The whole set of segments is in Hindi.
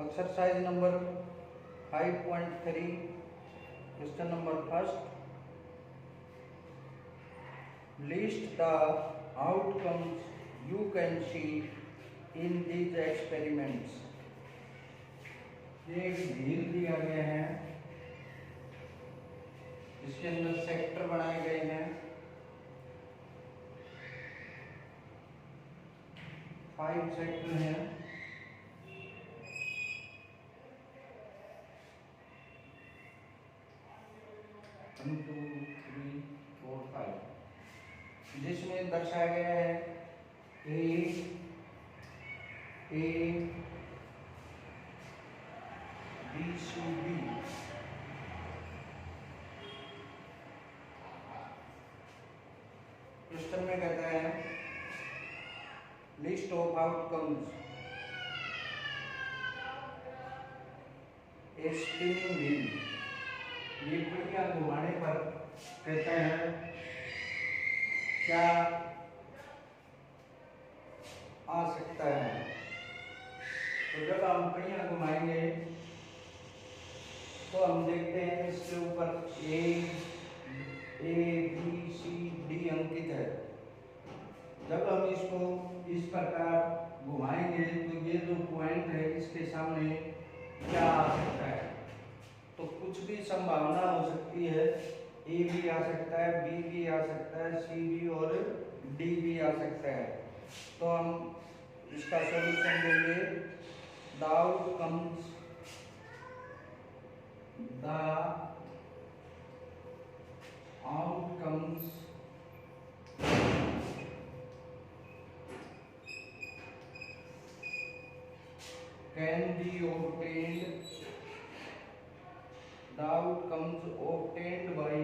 Exercise number 5.3 question number first, list the outcomes you can see in these experiments. ये एक झील दिया गया है जिसके अंदर सेक्टर बनाए गए हैं, 5 सेक्टर हैं। 1 2 3 4 5, जिसमें दर्शाया गया है A B C D. Question में कहता है list of outcomes a spinning wheel. ये पुड़िया घुमाने पर कहता है क्या आ सकता है। तो जब हम पुड़िया घुमाएंगे तो हम देखते हैं इसके ऊपर ए बी सी डी अंकित है। जब हम इसको इस प्रकार घुमाएंगे तो ये जो पॉइंट है इसके सामने क्या आ सकता है। तो कुछ भी संभावना हो सकती है, ए भी आ सकता है, बी भी आ सकता है, सी भी और डी भी आ सकता है। तो हम इसका सॉल्यूशन देंगे the outcomes can be obtained, the outcomes obtained by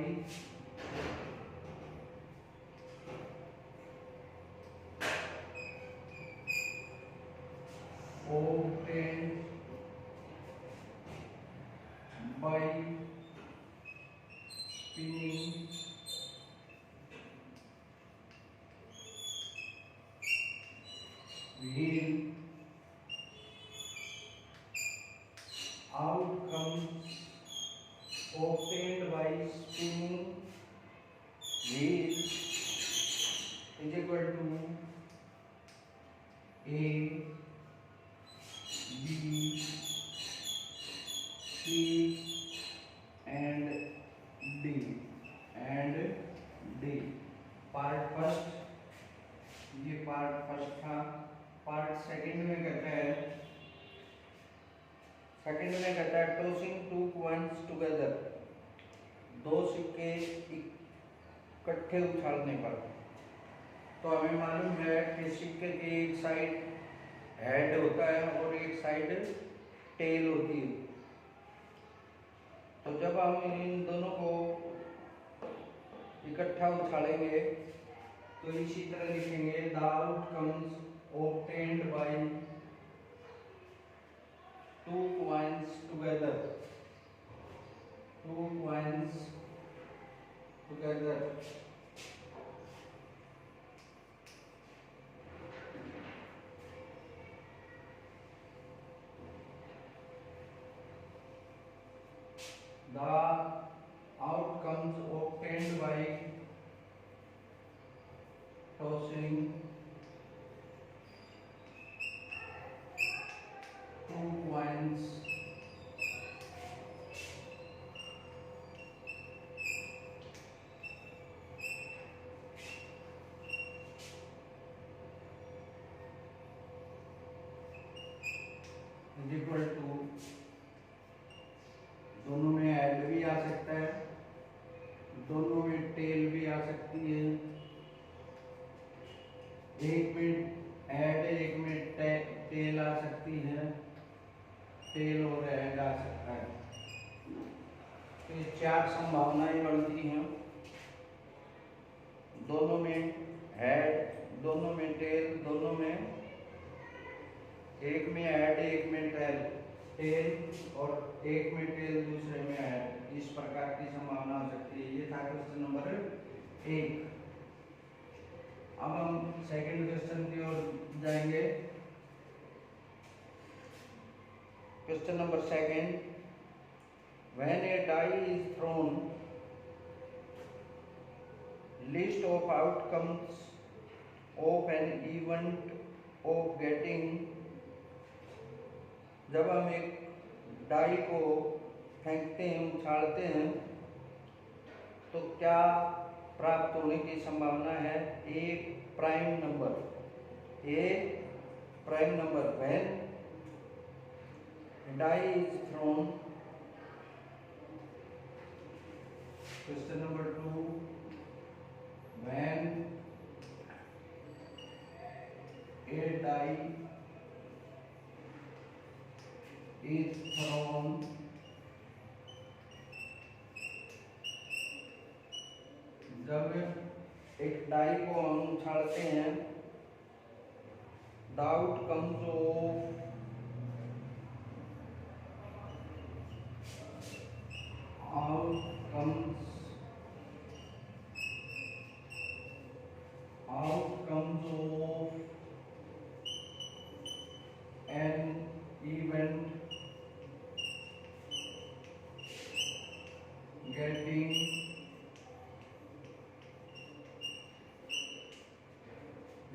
spinning wheel, outcomes obtained by spinning wheel is equal to A, B, C and D। Part first, ये पार्ट फर्स्ट था। पार्ट सेकंड में कहता है टॉसिंग 2 कॉइन्स टुगेदर, 2 सिक्के इकट्ठे उछालने पर। तो हमें मालूम है कि सिक्के की एक साइड हेड होता है और एक साइड टेल होती है। तो जब हम इन दोनों को इकट्ठा उछालेंगे तो इसी तरह लिखेंगे the outcomes obtained by 2 coins together, 2 coins together the outcomes obtained by tossing 2 coins is equal to, दोनों में हेड भी आ सकता है, दोनों में टेल भी आ सकती है। एक में हेड एक में टेल आ सकती है, टेल और हेड आ सकता है। तो ये 4 संभावनाएं बनती हैं, दोनों में हेड, दोनों में टेल, दोनों में एक में हेड एक में टेल और एक में टेल दूसरे में हेड। इस प्रकार की संभावना हो सकती है। ये था क्वेश्चन नंबर 1। अब हम सेकंड क्वेश्चन की ओर जाएंगे। Question number second. When a die is thrown, list of outcomes of an event of getting, जब हम एक डाई को फेंकते हैं, उछालते हैं, तो क्या प्राप्त होने की संभावना है? A prime number, a prime number. When die is thrown, question number 2, when a die is thrown, जब एक डाई को हम उछालते हैं, the outcomes of an event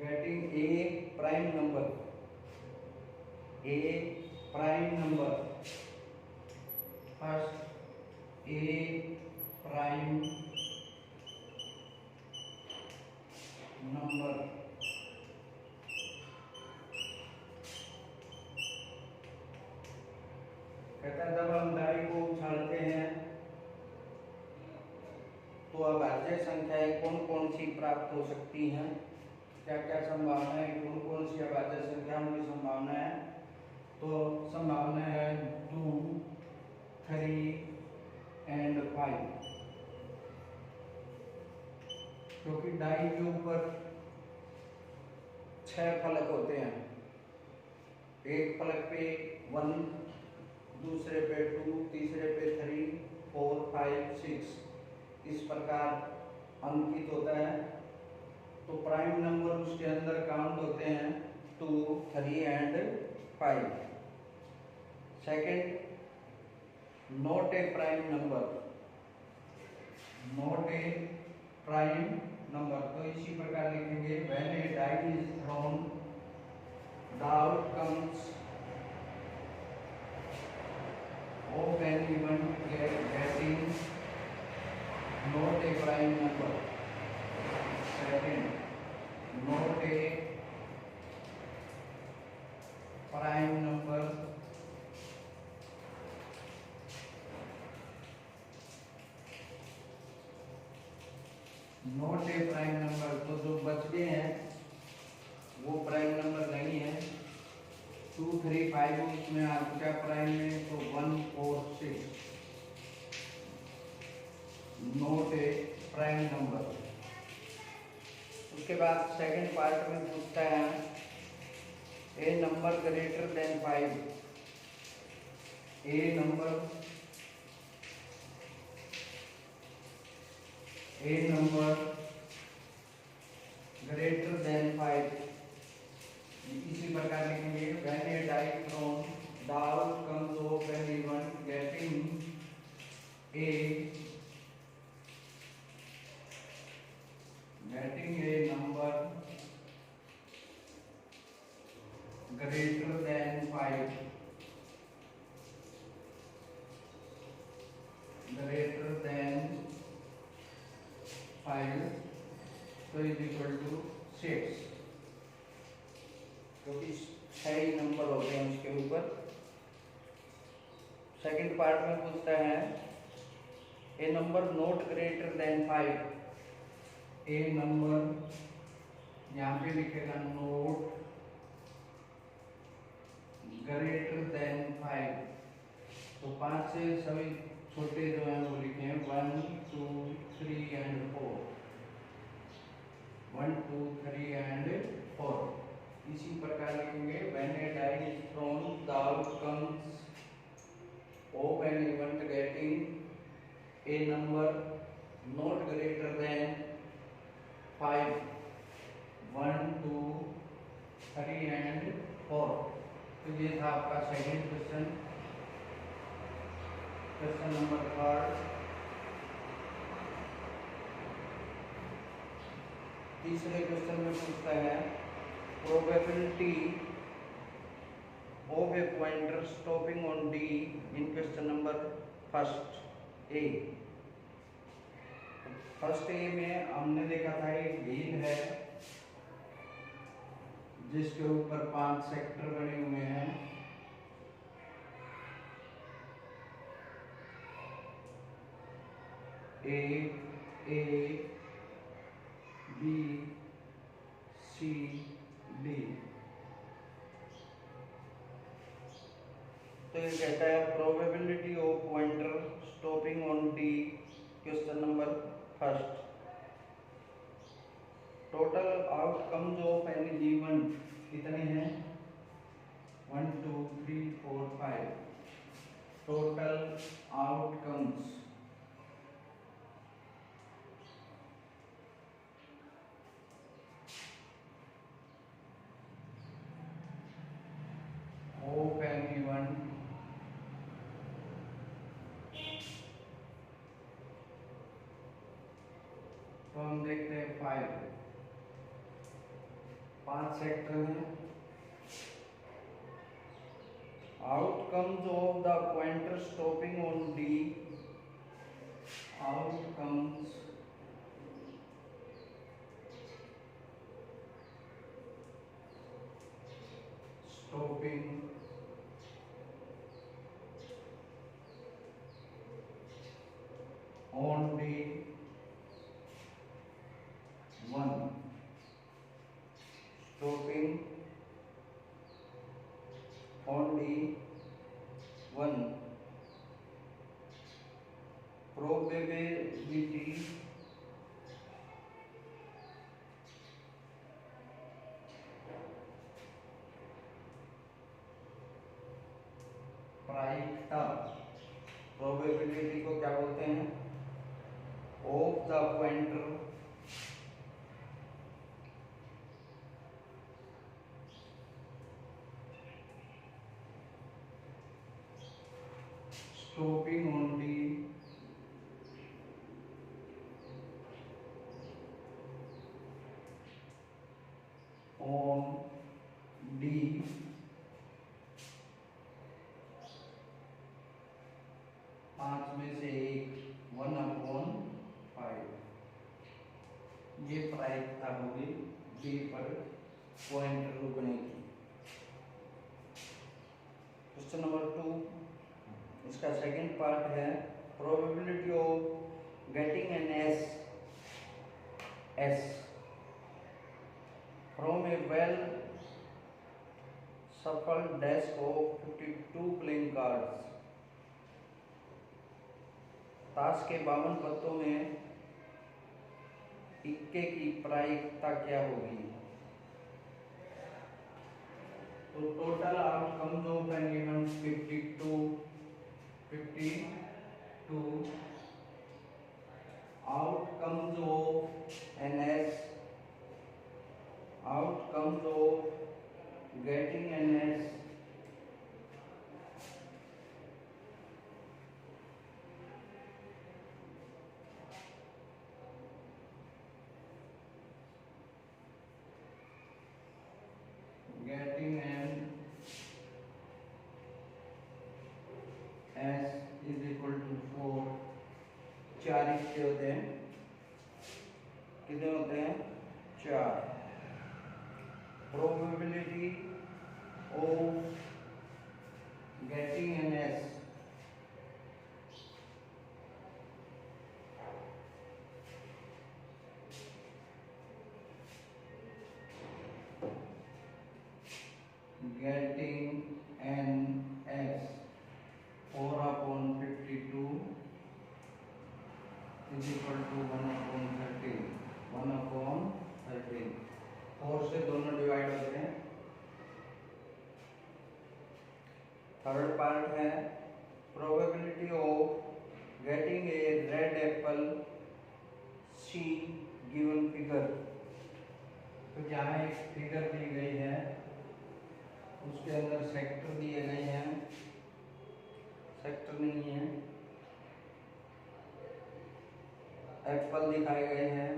getting a prime number, a prime number, first a prime number, कहता है जब हम डाई को उछालते हैं तो अभाज्य संख्याएं कौन कौन सी प्राप्त हो सकती हैं, क्या क्या संभावना है, कौन कौन सी अभाज्य संख्याओं की संभावना है? तो संभावना है 2, 3 एंड 5, क्योंकि डाई के ऊपर 6 फलक होते हैं। एक फलक पे 1, दूसरे पे 2, तीसरे पे 3, 4, 5, 6, इस प्रकार अंकित होता है। तो प्राइम नंबर उसके अंदर काउंट होते हैं 2, 3 and 5। Second, not a prime number, not a prime number, तो इसी प्रकार लिखेंगे when a die is thrown the outcomes of an event getting not a prime number. Second, not a prime number, not a prime number, तो जो बच गए हैं वो प्राइम नंबर नहीं है। 2, 3, 5 इसमें आ चुका प्राइम में, तो 1, 4, 6 नॉट ए प्राइम नंबर। उसके बाद सेकंड पार्ट में पूछता है a number greater than 5, a number greater than 5, इसी प्रकार लिखेंगे when a die thrown the outcomes of an event getting a number greater than 5, greater than 5, so is equal to 6, क्योंकि 6 ही नंबर होते हैं उसके ऊपर। सेकंड पार्ट में पूछता है a number not greater than 5, a number यहाँ पे लिखेगा नोट ग्रेटर देन 5, तो 5 से सभी छोटे जो हैं वो लिखे हैं 1, 2, 3 एंड 4, 1, 2, 3 एंड 4। इसी प्रकार लिखेंगे when a die is thrown the outcomes of an event getting a number not greater than 5, 1, 2, 3 and 4। तो ये था आपका सेकंड क्वेश्चन। क्वेश्चन नंबर 3, तीसरे क्वेश्चन में पूछता है probability of a pointer stopping on D in question number first a. First a में हमने देखा था एक व्हील है जिसके ऊपर 5 सेक्टर बने हुए हैं। A B C D. तो ये कहता है probability of pointer stopping on D question number first. Total outcomes of any given कितने हैं? 1 2 3 4 5। टोटल आउटकम्स of anyone तो हम देखते हैं 5 सेक्टर हैं। Outcomes of the pointer stopping on D, outcomes stopping on day 1, stopping on day 1, probability प्रायिकता। प्रोबेबिलिटी को क्या बोलते हैं? Of the pointer stopping on D on D 5 में से 1/5। ये प्रायिकता होगी डी पर पॉइंटर रुकने की। क्वेश्चन नंबर 2, इसका सेकंड पार्ट है probability of getting an S from A well shuffled deck of 52 playing cards। ताश के 52 पत्तों में इक्के की प्रायिकता क्या होगी? तो total outcomes of an event 52 outcomes of an ace, outcomes of getting an ace getting an S is equal to 4। 4 इक्के होते हैं, कितने होते हैं? 4। Probability of getting N S getting an S 4/52 is equal to 1/13। 1/13 4 से दोनों डिवाइड होते हैं। थर्ड पार्ट है probability of getting a red apple see given figure. तो यहाँ एक फिगर दी गई है, उसके अंदर सेक्टर दिए गए हैं, सेक्टर नहीं है, एप्पल दिखाए गए हैं,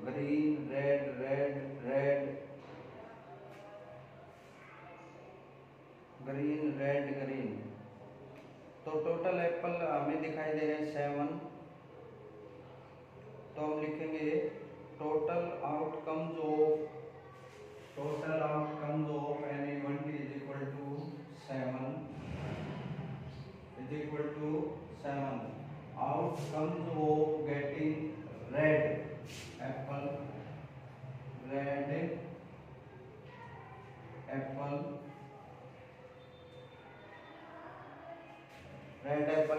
green, red, red, red, green, red, green. तो टोटल एप्पल हमें दिखाई दे रहे हैं 7। तो हम लिखेंगे total outcomes of an event is equal to 7 outcomes of getting red apple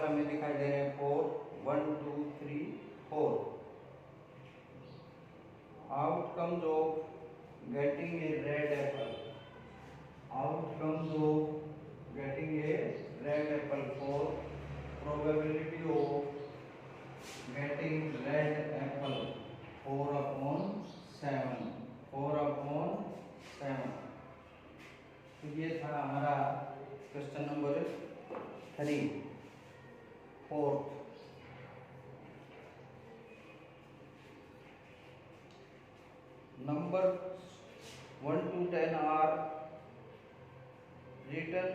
हमें दिखाई दे रहे हैं 4, 1 2 3 4। outcomes of getting a red apple 4। probability of getting red apple 4/7। तो ये था हमारा question number 3। 4th number 1 to 10 are written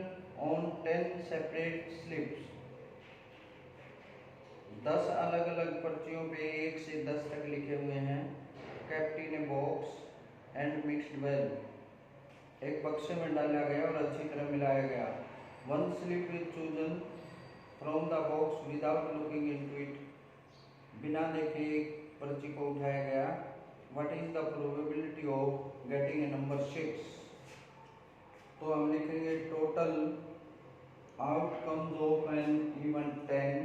on 10 separate slips। 10 अलग अलग पर्चियों पे 1 से 10 तक लिखे हुए हैं। kept in a box and mixed well। एक बक्से में डाला गया और अच्छी तरह मिलाया गया। 1 slip is chosen from the box without looking into it। बिना देखे एक पर्ची को उठाया गया। What is the probability of getting a number 6? तो हम लिखेंगे total outcomes of an event 10।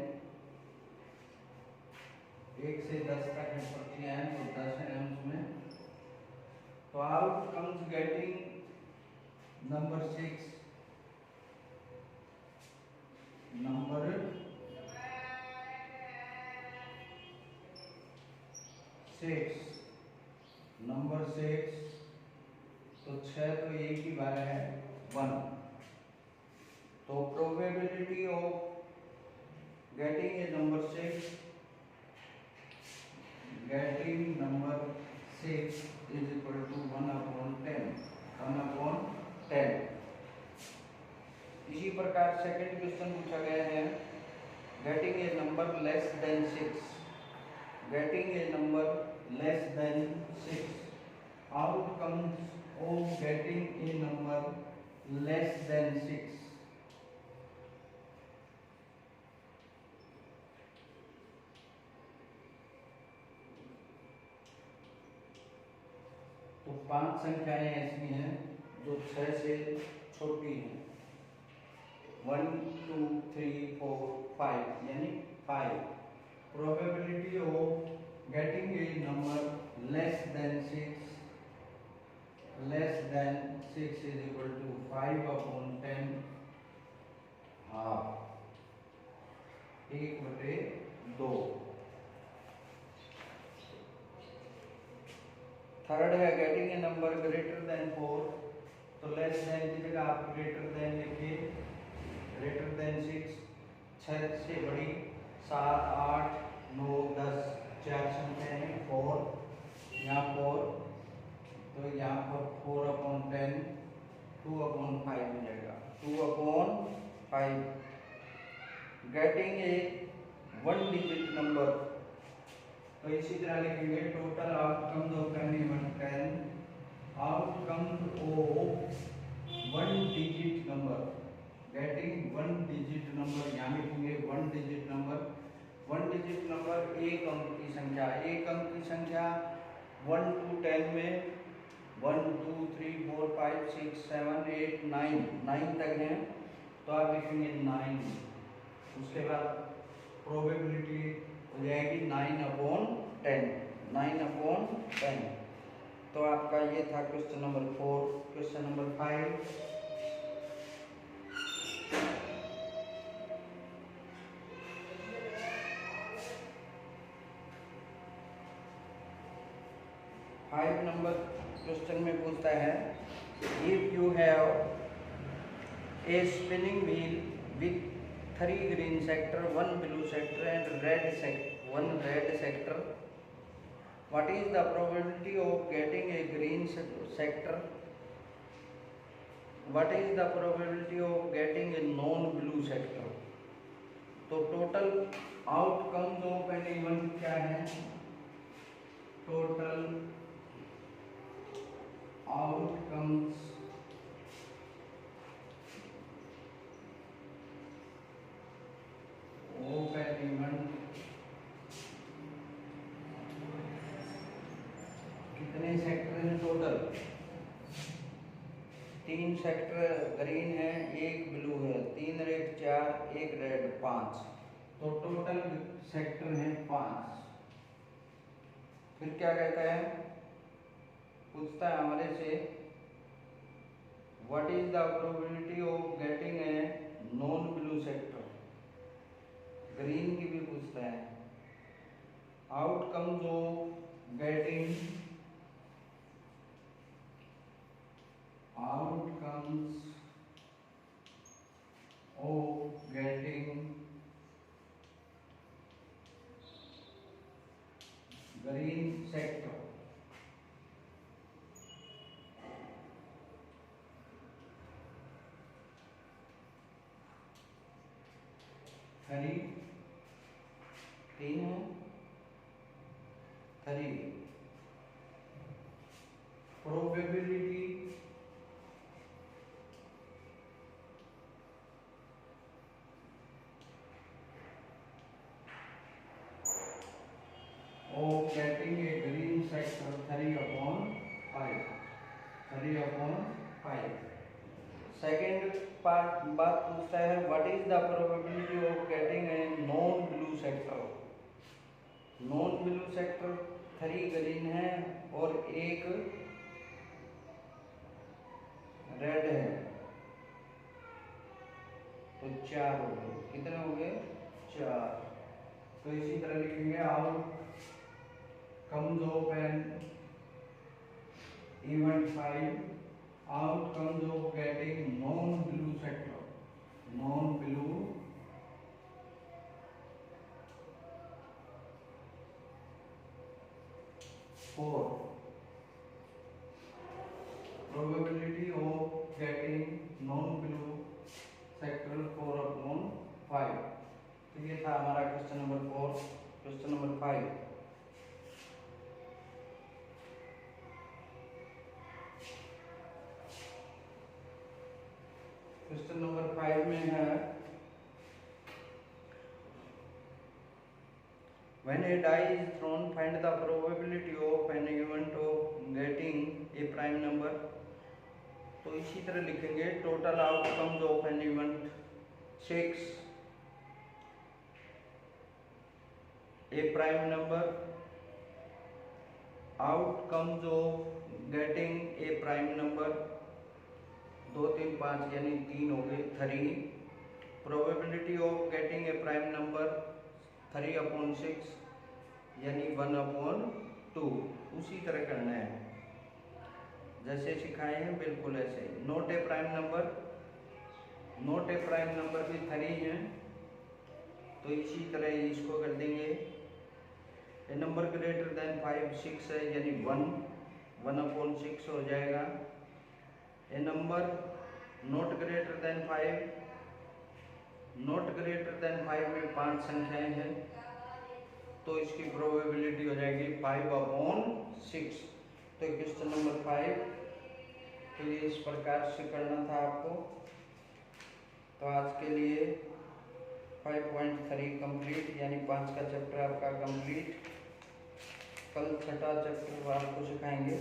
1 से 10 तक है पर्चियां हैं, तो 10 है उसमें। तो आउटकम्स गेटिंग नंबर 6 तो 6 तो एक ही बार है 1। तो probability of getting a number 6 is equal to 1/10। इसी प्रकार सेकंड क्वेश्चन पूछा गया है getting a number less than 6। outcomes of getting a number less than 6। तो 5 संख्याएं ऐसी हैं जो 6 से छोटी हैं। 1 2 3 4 5 यानी 5। Probability of getting a number less than 6 is equal to 5/10 half 1/2। Third है getting a number greater than 4। तो लेस देन की जगह आप ग्रेटर देन लिखिए। ग्रेटर देन 6 6 से बड़ी 7 8 9 10 4 संख्याएं हैं 4। यहाँ 4 तो यहाँ पर 4/10 2/5 हो जाएगा 2/5। Getting a 1 digit number. तो इसी तरह लिखेंगे total outcomes of an event 10 outcomes of 1 digit number. Getting 1 digit number यहाँ लिखेंगे 1 डिजिट नंबर। 1 डिजिट नंबर एक अंक की संख्या। एक अंक की संख्या 1 to 10 में 1 2 3 4 5 6 7 8 9 तक है, तो आप लिखेंगे 9। उसके बाद प्रोबेबिलिटी हो जाएगी 9/10। तो आपका ये था question number 4। Question number 5 number question में पूछता है if you have a spinning wheel with 3 green sector 1 blue sector and 1 red sector what is the probability of getting a green sector, what is the probability of getting a non blue sector. तो total outcomes of an event क्या है, total outcomes of an event, कितने सेक्टर हैं टोटल, 3 सेक्टर ग्रीन है, 1 ब्लू है, 3 रेड 4, 1 रेड 5, तो टोटल सेक्टर है 5। फिर क्या कहता है, पूछता है हमारे से what is the probability of getting a non blue sector, green की भी पूछता है, outcomes of getting, outcomes of getting green sector, हरी 3 है, 3 probability of getting a green sector 3/5, 3/5। Second part बात पूछता है what is the probability of getting a non blue sector, non blue sector 3 green है और 1 रेड है, तो 4 हो गए, कितने हो गए 4। तो इसी तरह लिखेंगे out comes of an event 5, outcomes of getting non-blue sector, non-blue four, probability of getting non-blue sector 4/5। तो ये था हमारा question number 4। Question number 5, question number 5 में है when a die is thrown find the probability of an event of getting a prime number। तो इसी तरह लिखेंगे total outcomes of an event 6, A prime number, outcomes of getting A prime number 2 3 5 यानी 3 हो गए 3, probability of getting A prime number 3/6 यानी 1/2। उसी तरह करना है जैसे सिखाए हैं, बिल्कुल ऐसे। नोट ए प्राइम नंबर, नोट ए प्राइम नंबर भी 3 है, तो इसी तरह इसको कर देंगे। ए नंबर ग्रेटर देन 5 6 है यानी 1/6 हो जाएगा। A number not greater than 5, not greater than 5 में 5 संख्याएं हैं, तो इसकी प्रोबेबिलिटी हो जाएगी 5/6। तो क्वेश्चन नंबर 5 तो ये इस प्रकार से करना था आपको। तो आज के लिए 5.3 कंप्लीट, यानी 5 का चैप्टर आपका कंप्लीट। कल 6ठा चैप्टर आपको सिखाएंगे।